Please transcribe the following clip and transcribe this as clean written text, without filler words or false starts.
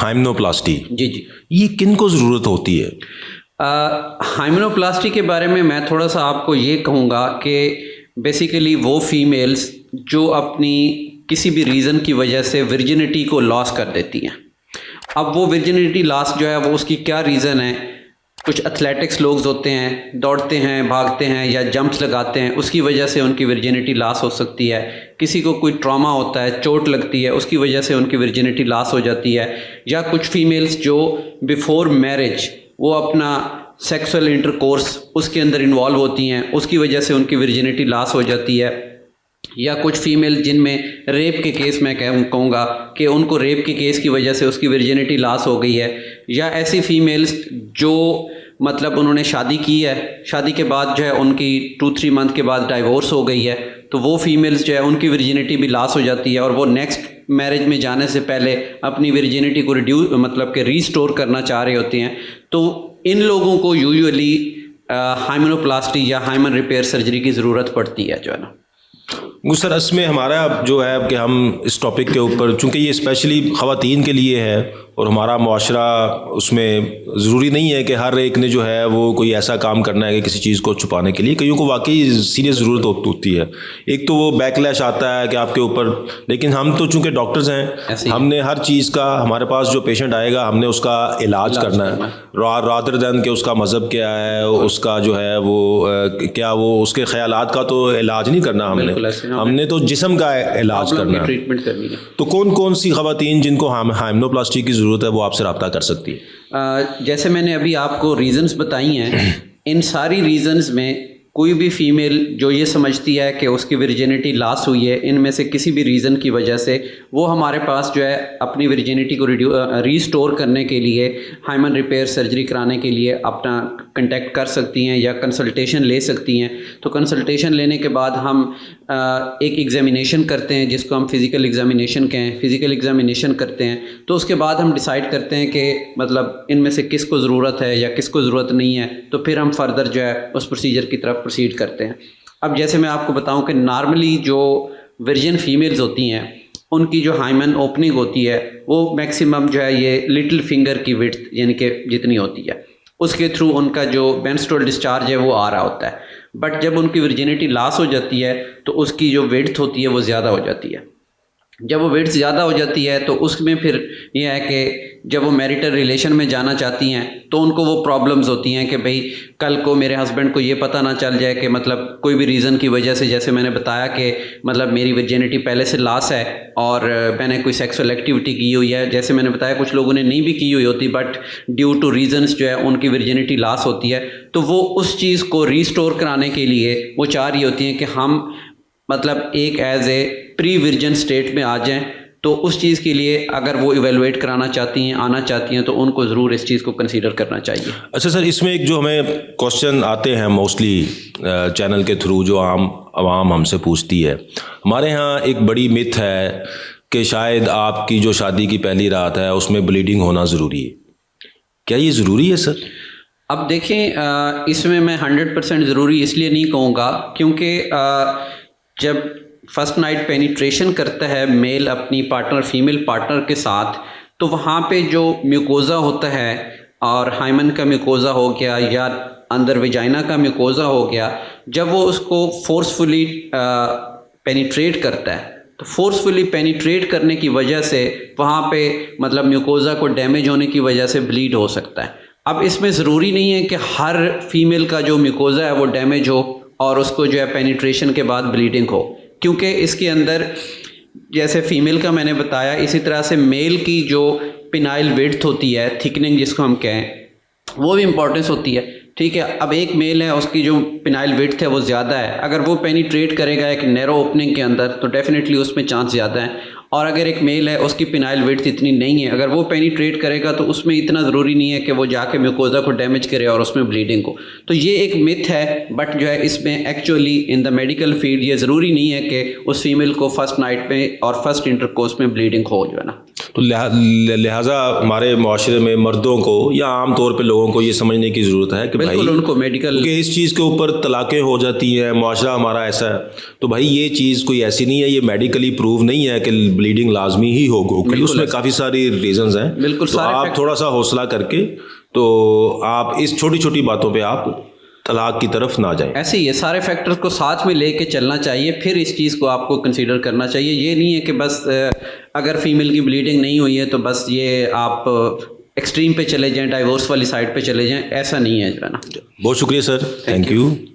Hymenoplasty, जी जी, ये किन को ज़रूरत होती है? हाइमेनोप्लास्टी के बारे में मैं थोड़ा सा आपको ये कहूँगा कि बेसिकली वो फीमेल्स जो अपनी किसी भी रीज़न की वजह से वर्जिनिटी को लॉस कर देती हैं। अब वो वर्जिनिटी लॉस जो है वो उसकी क्या रीज़न है, कुछ एथलेटिक्स लोग होते हैं, दौड़ते हैं, भागते हैं या जंप्स लगाते हैं, उसकी वजह से उनकी वर्जिनिटी लॉस हो सकती है। किसी को कोई ट्रॉमा होता है, चोट लगती है, उसकी वजह से उनकी वर्जिनिटी लॉस हो जाती है। या कुछ फीमेल्स जो बिफोर मैरिज वो अपना सेक्सुअल इंटरकोर्स उसके अंदर इन्वॉल्व होती हैं, उसकी वजह से उनकी वर्जिनिटी लॉस हो जाती है। या कुछ फीमेल जिनमें रेप के केस मैं कहूँगा कि उनको रेप के केस की वजह से उसकी वर्जिनिटी लॉस हो गई है। या ऐसी फीमेल्स जो मतलब उन्होंने शादी की है, शादी के बाद जो है उनकी 2-3 मंथ के बाद डाइवोर्स हो गई है, तो वो फीमेल्स जो है उनकी वर्जिनिटी भी लॉस हो जाती है और वो नेक्स्ट मैरिज में जाने से पहले अपनी वर्जिनिटी को मतलब कि रीस्टोर करना चाह रहे होते हैं। तो इन लोगों को यूजुअली हाइमेनोप्लास्टी या हाइमन रिपेयर सर्जरी की ज़रूरत पड़ती है जो है ना। सर इसमें हमारा जो है कि हम इस टॉपिक के ऊपर, चूँकि ये स्पेशली ख़वातीन के लिए है और हमारा मुआशरा उसमें ज़रूरी नहीं है कि हर एक ने जो है वो कोई ऐसा काम करना है कि किसी चीज़ को छुपाने के लिए, कईयों को वाकई सीरियस ज़रूरत होती है। एक तो वो बैकलैश आता है कि आपके ऊपर, लेकिन हम तो चूँकि डॉक्टर्स हैं, हमने हर चीज़ का, हमारे पास जो पेशेंट आएगा हमने उसका इलाज करना है, रादर दैन कि उसका मज़हब क्या है, उसका जो है वो क्या वो उसके ख़यालात का तो इलाज नहीं करना हमने तो जिस्म का इलाज करना है, ट्रीटमेंट करनी है। तो कौन कौन सी ख़वातीन जिनको हाइमेनोप्लास्टी की ज़रूरत है वो आपसे रब्ता कर सकती है? जैसे मैंने अभी आपको रीज़न्स बताई हैं, इन सारी रीज़न्स में कोई भी फीमेल जो ये समझती है कि उसकी वर्जिनिटी लॉस हुई है, इनमें से किसी भी रीज़न की वजह से, वो हमारे पास जो है अपनी वर्जिनिटी को रीस्टोर करने के लिए, हाइमन रिपेयर सर्जरी कराने के लिए अपना कांटेक्ट कर सकती हैं या कंसल्टेशन ले सकती हैं। तो कंसल्टेशन लेने के बाद हम एक एग्जामिनेशन करते हैं जिसको हम फिज़िकल एग्जामिनेशन कहें। फिज़िकल एग्जामिनेशन करते हैं तो उसके बाद हम डिसाइड करते हैं कि मतलब इनमें से किसको ज़रूरत है या किसको ज़रूरत नहीं है, तो फिर हम फर्दर जो है उस प्रोसीजर की तरफ प्रोसीड करते हैं। अब जैसे मैं आपको बताऊं कि नॉर्मली जो वर्जिन फीमेल्स होती हैं उनकी जो हाइमन ओपनिंग होती है वो मैक्सिमम जो है ये लिटिल फिंगर की विड्थ यानी कि जितनी होती है, उसके थ्रू उनका जो मेंस्ट्रुअल डिस्चार्ज है वो आ रहा होता है। बट जब उनकी वर्जिनिटी लॉस हो जाती है तो उसकी जो विड्थ होती है वो ज़्यादा हो जाती है। जब वो विड्थ ज़्यादा हो जाती है तो उसमें फिर ये है कि जब वो मैरिटल रिलेशन में जाना चाहती हैं तो उनको वो प्रॉब्लम्स होती हैं कि भाई कल को मेरे हस्बैंड को ये पता ना चल जाए कि मतलब कोई भी रीज़न की वजह से, जैसे मैंने बताया कि मतलब मेरी वर्जिनिटी पहले से लॉस है और मैंने कोई सेक्सुअल एक्टिविटी की हुई है, जैसे मैंने बताया कुछ लोगों ने नहीं भी की हुई होती बट ड्यू टू रीज़न्स जो है उनकी वर्जिनिटी लॉस होती है, तो वो उस चीज़ को रीस्टोर कराने के लिए वो चाह रही होती हैं कि हम मतलब एक as a pre virgin state में आ जाएं। तो उस चीज़ के लिए अगर वो इवेलुएट कराना चाहती हैं, आना चाहती हैं, तो उनको ज़रूर इस चीज़ को कंसीडर करना चाहिए। अच्छा सर, इसमें एक जो हमें क्वेश्चन आते हैं मोस्टली चैनल के थ्रू जो आवाम हमसे पूछती है, हमारे यहाँ एक बड़ी मिथ है कि शायद आपकी जो शादी की पहली रात है उसमें ब्लीडिंग होना ज़रूरी है। क्या ये ज़रूरी है सर? अब देखें, इसमें मैं 100% ज़रूरी इसलिए नहीं कहूँगा क्योंकि जब फर्स्ट नाइट पेनिट्रेशन करता है मेल अपनी पार्टनर फीमेल पार्टनर के साथ, तो वहाँ पे जो म्यूकोज़ा होता है और हाइमन का म्यूकोज़ा हो गया या अंदर वेजाइना का म्यूकोज़ा हो गया, जब वो उसको फोर्सफुली पेनिट्रेट करता है तो फोर्सफुली पेनिट्रेट करने की वजह से वहाँ पे मतलब म्यूकोज़ा को डैमेज होने की वजह से ब्लीड हो सकता है। अब इसमें ज़रूरी नहीं है कि हर फीमेल का जो म्यूकोज़ा है वो डैमेज हो और उसको जो है पेनिट्रेशन के बाद ब्लीडिंग हो, क्योंकि इसके अंदर जैसे फीमेल का मैंने बताया, इसी तरह से मेल की जो पिनाइल विड्थ होती है, थिकनिंग जिसको हम कहें, वो भी इम्पॉर्टेंस होती है। ठीक है, अब एक मेल है उसकी जो पिनाइल विड्थ है वो ज़्यादा है, अगर वो पेनिट्रेट करेगा एक नैरो ओपनिंग के अंदर तो डेफिनेटली उसमें चांस ज़्यादा है। और अगर एक मेल है उसकी पिनाइल विड्थ इतनी नहीं है, अगर वो पेनिट्रेट करेगा तो उसमें इतना ज़रूरी नहीं है कि वो जाके म्यूकोज़ा को डैमेज करे और उसमें ब्लीडिंग हो। तो ये एक मिथ है, बट जो है इसमें actually in the medical field ये ज़रूरी नहीं है कि उस फीमेल को फर्स्ट नाइट में और फर्स्ट इंटरकोर्स में ब्लीडिंग हो जो है ना। तो लिहाजा हमारे माशरे में मर्दों को या आम तौर पे लोगों को ये समझने की ज़रूरत है कि बिल्कुल भाई उनको मेडिकल कि इस चीज़ के ऊपर तलाक़ें हो जाती हैं, माशरा हमारा ऐसा है, तो भाई ये चीज़ कोई ऐसी नहीं है, ये मेडिकली प्रूव नहीं है कि ब्लीडिंग लाजमी ही होगी, बिल्कुल उसमें काफ़ी सारी रीजंस हैं। बिल्कुल, तो सारे आप फैक्ट- थोड़ा सा हौसला करके, तो आप इस छोटी छोटी बातों पे आप तलाक की तरफ ना जाएं। ऐसे ही है, सारे फैक्टर्स को साथ में लेके चलना चाहिए, फिर इस चीज़ को आपको कंसीडर करना चाहिए। ये नहीं है कि बस अगर फीमेल की ब्लीडिंग नहीं हुई है तो बस ये आप एक्सट्रीम पे चले जाएं, डाइवोर्स वाली साइड पे चले जाएं, ऐसा नहीं है जो है ना। बहुत शुक्रिया सर, थैंक यू।